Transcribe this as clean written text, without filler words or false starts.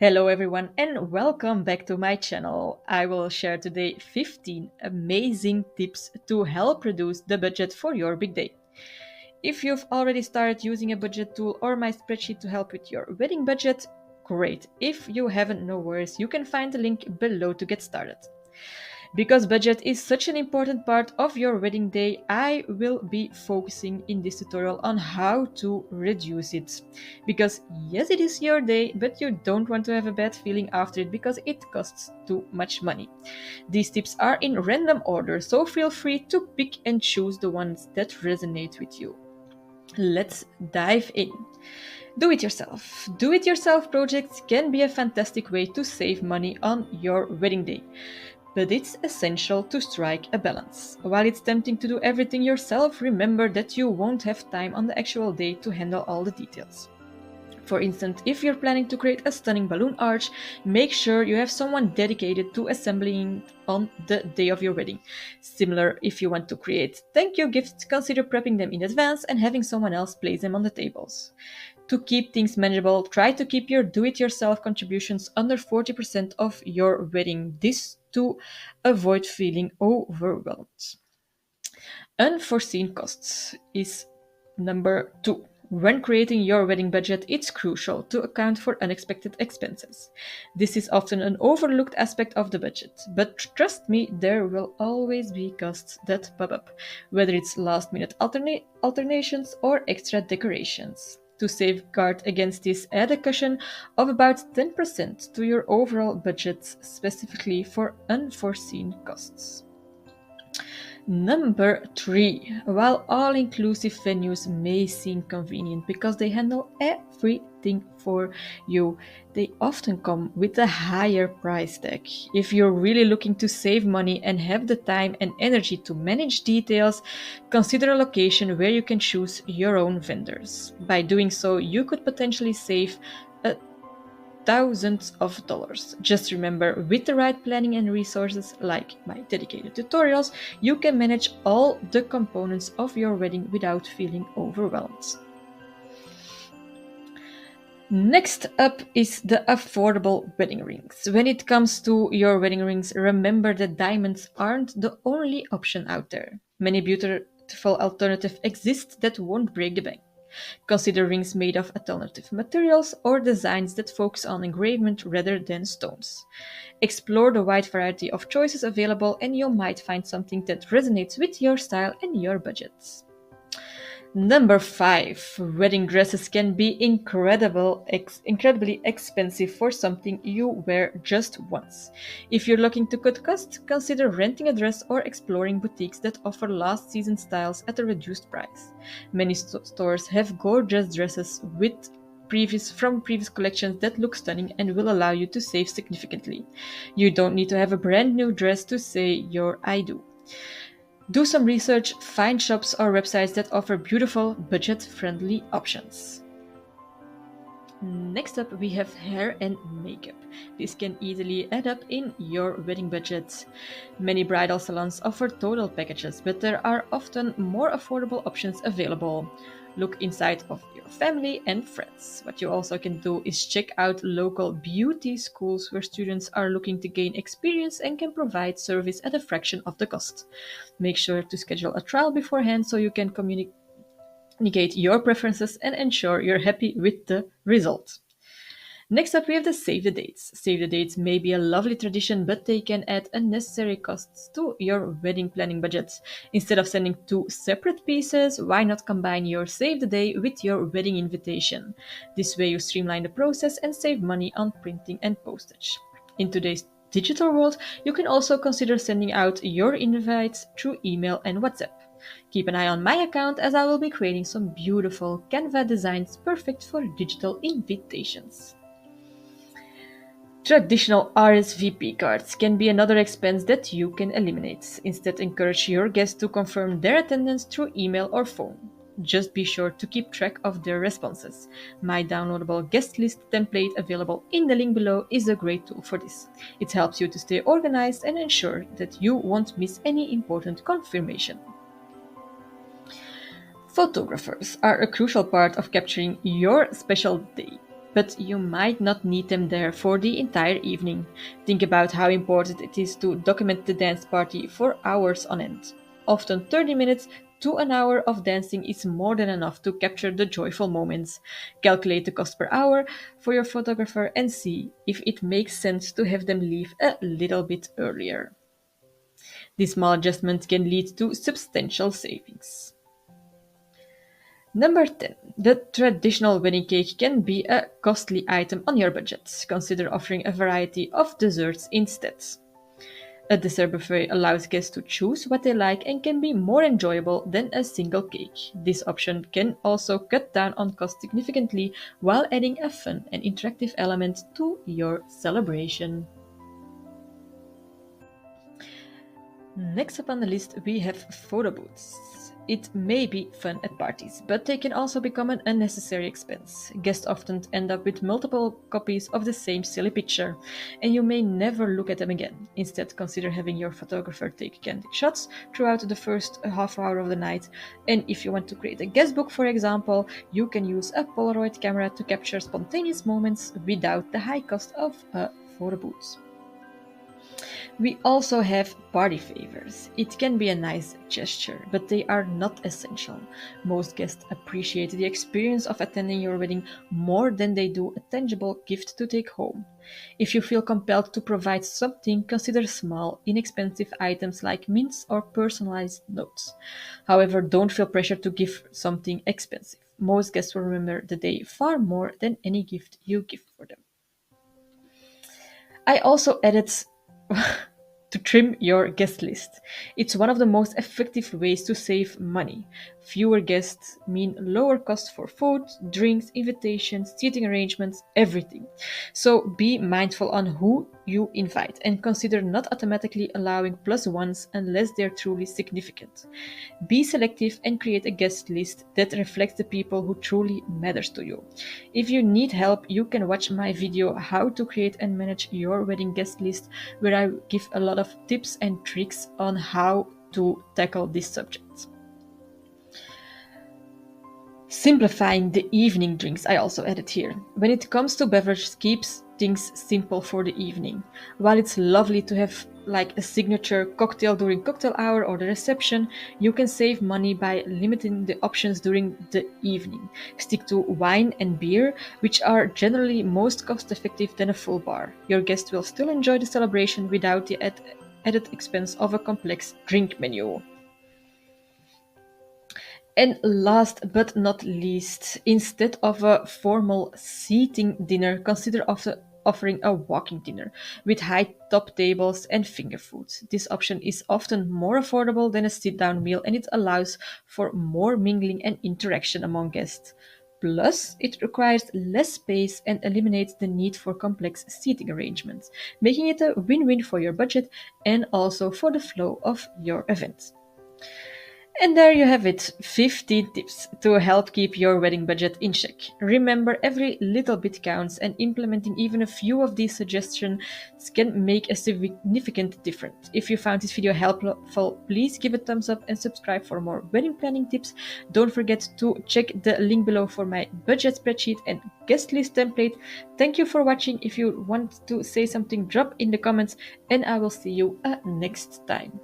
Hello everyone and welcome back to my channel. I will share today 15 amazing tips to help reduce the budget for your big day. If you've already started using a budget tool or my spreadsheet to help with your wedding budget, great. If you haven't, no worries, you can find the link below to get started. Because budget is such an important part of your wedding day, I will be focusing in this tutorial on how to reduce it. Because yes, it is your day, but you don't want to have a bad feeling after it because it costs too much money. These tips are in random order, so feel free to pick and choose the ones that resonate with you. Let's dive in. Do it yourself. Do it yourself projects can be a fantastic way to save money on your wedding day. But it's essential to strike a balance. While it's tempting to do everything yourself, remember that you won't have time on the actual day to handle all the details. For instance, if you're planning to create a stunning balloon arch, make sure you have someone dedicated to assembling on the day of your wedding. Similar, if you want to create thank you gifts, consider prepping them in advance and having someone else place them on the tables. To keep things manageable, try to keep your do-it-yourself contributions under 40% of your wedding. This to avoid feeling overwhelmed. Unforeseen costs is number 2. When creating your wedding budget, it's crucial to account for unexpected expenses. This is often an overlooked aspect of the budget, but trust me, there will always be costs that pop up, whether it's last minute alternations or extra decorations. To safeguard against this, add a cushion of about 10% to your overall budget, specifically for unforeseen costs. Number 3. While all-inclusive venues may seem convenient because they handle everything for you, they often come with a higher price tag. If you're really looking to save money and have the time and energy to manage details, consider a location where you can choose your own vendors. By doing so, you could potentially save a thousands of dollars. Just remember, with the right planning and resources like my dedicated tutorials, you can manage all the components of your wedding without feeling overwhelmed. Next up is the affordable wedding rings. When it comes to your wedding rings, remember that diamonds aren't the only option out there. Many beautiful alternatives exist that won't break the bank. Consider rings made of alternative materials or designs that focus on engravement rather than stones. Explore the wide variety of choices available and you might find something that resonates with your style and your budgets. Number 5. Wedding dresses can be incredibly expensive for something you wear just once. If you're looking to cut costs, consider renting a dress or exploring boutiques that offer last season styles at a reduced price. Many stores have gorgeous dresses from previous collections that look stunning and will allow you to save significantly. You don't need to have a brand new dress to say your I do. Do some research, find shops or websites that offer beautiful, budget-friendly options. Next up, we have hair and makeup. This can easily add up in your wedding budget. Many bridal salons offer total packages, but there are often more affordable options available. Look inside of your family and friends. What you also can do is check out local beauty schools where students are looking to gain experience and can provide service at a fraction of the cost. Make sure to schedule a trial beforehand so you can communicate your preferences and ensure you're happy with the result. Next up, we have the save the dates. Save the dates may be a lovely tradition, but they can add unnecessary costs to your wedding planning budget. Instead of sending two separate pieces, why not combine your save the day with your wedding invitation? This way you streamline the process and save money on printing and postage. In today's digital world, you can also consider sending out your invites through email and WhatsApp. Keep an eye on my account as I will be creating some beautiful Canva designs perfect for digital invitations. Traditional RSVP cards can be another expense that you can eliminate. Instead, encourage your guests to confirm their attendance through email or phone. Just be sure to keep track of their responses. My downloadable guest list template available in the link below is a great tool for this. It helps you to stay organized and ensure that you won't miss any important confirmation. Photographers are a crucial part of capturing your special day. but you might not need them there for the entire evening. Think about how important it is to document the dance party for hours on end. Often 30 minutes to an hour of dancing is more than enough to capture the joyful moments. Calculate the cost per hour for your photographer and see if it makes sense to have them leave a little bit earlier. This small adjustment can lead to substantial savings. Number 10. The traditional wedding cake can be a costly item on your budget. Consider offering a variety of desserts instead. A dessert buffet allows guests to choose what they like and can be more enjoyable than a single cake. This option can also cut down on cost significantly while adding a fun and interactive element to your celebration. Next up on the list, we have photo booths. It may be fun at parties, but they can also become an unnecessary expense. Guests often end up with multiple copies of the same silly picture, and you may never look at them again. Instead, consider having your photographer take candid shots throughout the first half hour of the night. And if you want to create a guest book, for example, you can use a Polaroid camera to capture spontaneous moments without the high cost of a photo booth. We also have party favors. It can be a nice gesture, but they are not essential. Most guests appreciate the experience of attending your wedding more than they do a tangible gift to take home. If you feel compelled to provide something, consider small, inexpensive items like mints or personalized notes. However, don't feel pressure to give something expensive. Most guests will remember the day far more than any gift you give for them. I also added to trim your guest list. It's one of the most effective ways to save money. Fewer guests mean lower costs for food, drinks, invitations, seating arrangements, everything. So be mindful on who you invite and consider not automatically allowing plus ones unless they're truly significant. Be selective and create a guest list that reflects the people who truly matters to you. If you need help, you can watch my video how to create and manage your wedding guest list, where I give a lot of tips and tricks on how to tackle this subject. Simplifying the evening drinks I also added here. When it comes to beverages, keeps things simple for the evening. While it's lovely to have like a signature cocktail during cocktail hour or the reception, you can save money by limiting the options during the evening. Stick to wine and beer, which are generally most cost effective than a full bar. Your guests will still enjoy the celebration without the added expense of a complex drink menu. And last but not least, instead of a formal seating dinner, consider offering a walking dinner with high top tables and finger foods. This option is often more affordable than a sit down meal, and it allows for more mingling and interaction among guests. Plus, it requires less space and eliminates the need for complex seating arrangements, making it a win win for your budget and also for the flow of your event. And there you have it, 15 tips to help keep your wedding budget in check. Remember, every little bit counts, and implementing even a few of these suggestions can make a significant difference. If you found this video helpful, please give a thumbs up and subscribe for more wedding planning tips. Don't forget to check the link below for my budget spreadsheet and guest list template. Thank you for watching. If you want to say something, drop in the comments, and I will see you next time.